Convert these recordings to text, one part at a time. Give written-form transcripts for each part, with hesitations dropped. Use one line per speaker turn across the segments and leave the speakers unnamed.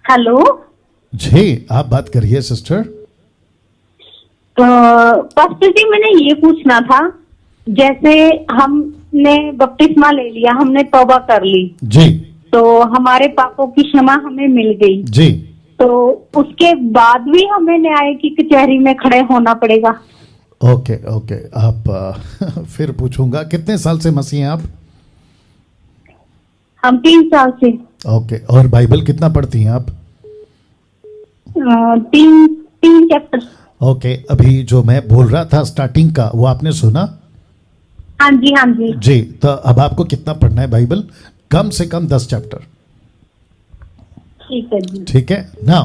Hello.
जी आप बात करिए सिस्टर।
पास्टर जी, मैंने ये पूछना था, जैसे हमने बपतिस्मा ले लिया, हमने तौबा कर ली,
जी
तो हमारे पापों की क्षमा हमें मिल गई,
जी
तो उसके बाद भी हमें न्याय की कचहरी में खड़े होना पड़ेगा?
ओके ओके आप फिर पूछूंगा, कितने साल से मसीह हैं आप?
हम 3 साल से।
ओके, और बाइबल कितना पढ़ती हैं आप?
तीन तीन चैप्टर।
ओके, अभी जो मैं बोल रहा था स्टार्टिंग का वो आपने सुना?
हाँ जी, हाँ जी।
जी, तो अब आपको कितना पढ़ना है बाइबल? कम से कम 10 चैप्टर।
ठीक है जी।
ठीक है ना?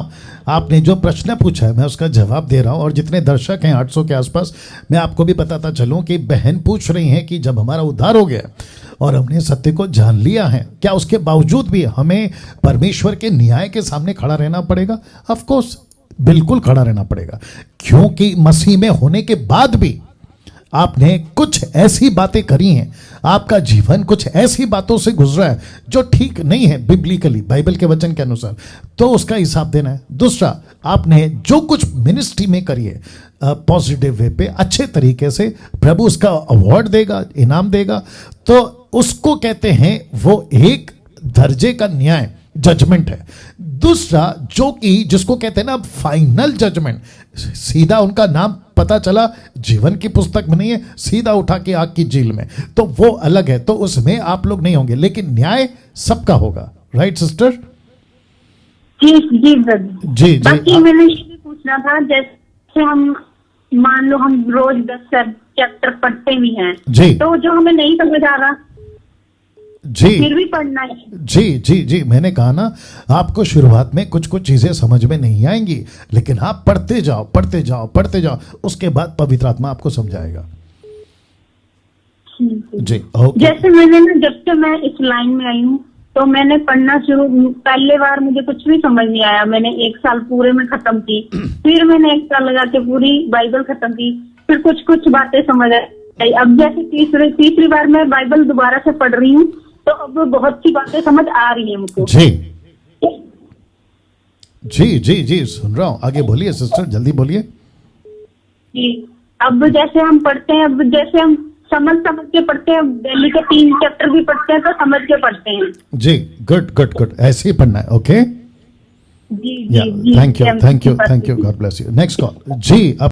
आपने जो प्रश्न पूछा है मैं उसका जवाब दे रहा हूं, और जितने दर्शक हैं 800 के आसपास, मैं आपको भी बताता चलूं कि बहन पूछ रही हैं कि जब हमारा उद्धार हो गया और हमने सत्य को जान लिया है, क्या उसके बावजूद भी हमें परमेश्वर के न्याय के सामने खड़ा रहना पड़ेगा? ऑफ कोर्स, बिल्कुल खड़ा रहना पड़ेगा, क्योंकि मसीह में होने के बाद भी आपने कुछ ऐसी बातें करी हैं, आपका जीवन कुछ ऐसी बातों से गुजरा है जो ठीक नहीं है बिब्लिकली, बाइबल के वचन के अनुसार, तो उसका हिसाब देना है। दूसरा, आपने जो कुछ मिनिस्ट्री में करी है पॉजिटिव वे पे, अच्छे तरीके से, प्रभु उसका अवार्ड देगा, इनाम देगा, तो उसको कहते हैं वो एक दर्जे का न्याय, जजमेंट है। दूसरा, जो कि जिसको कहते हैं ना फाइनल जजमेंट, सीधा उनका नाम पता चला जीवन की पुस्तक में नहीं है, सीधा उठा के आग की जेल में, तो वो अलग है, तो उसमें आप लोग नहीं होंगे, लेकिन न्याय सबका होगा। Right sister?
जी जी ब्रदर।
जी जी
बाकी मैंने ये भी पूछना था, जैसे हम मान लो हम रोज 10 चैप्टर पढ़ते भी हैं,
जी
तो जो हमें नहीं समझ आ रहा
जी
फिर भी पढ़ना है?
जी जी जी मैंने कहा ना, आपको शुरुआत में कुछ कुछ चीजें समझ में नहीं आएंगी, लेकिन आप पढ़ते जाओ पढ़ते जाओ पढ़ते जाओ, उसके बाद पवित्र आत्मा आपको समझाएगा। जी ओके।
जैसे मैंने ना, जब से मैं इस लाइन में आई हूँ तो मैंने पढ़ना शुरू, पहले बार मुझे कुछ भी समझ नहीं आया, मैंने 1 साल पूरे में खत्म की, फिर मैंने 1 साल लगा के पूरी बाइबल खत्म की, फिर कुछ कुछ बातें समझ आई। अब जैसे तीसरी बार मैं बाइबल दोबारा से पढ़ रही हूँ, तो अब बहुत सी बातें समझ आ रही है मुझको।
जी जी जी जी सुन रहा हूँ, आगे बोलिए सिस्टर, जल्दी बोलिए।
जी, अब जैसे हम पढ़ते हैं, अब जैसे हम समझ के पढ़ते हैं, डेली के 3 चैप्टर भी पढ़ते हैं तो समझ के पढ़ते हैं।
जी गुड गुड गुड, ऐसे ही पढ़ना है। ओके,
जी जी जी।
Thank you, God bless you. Next call जी। अब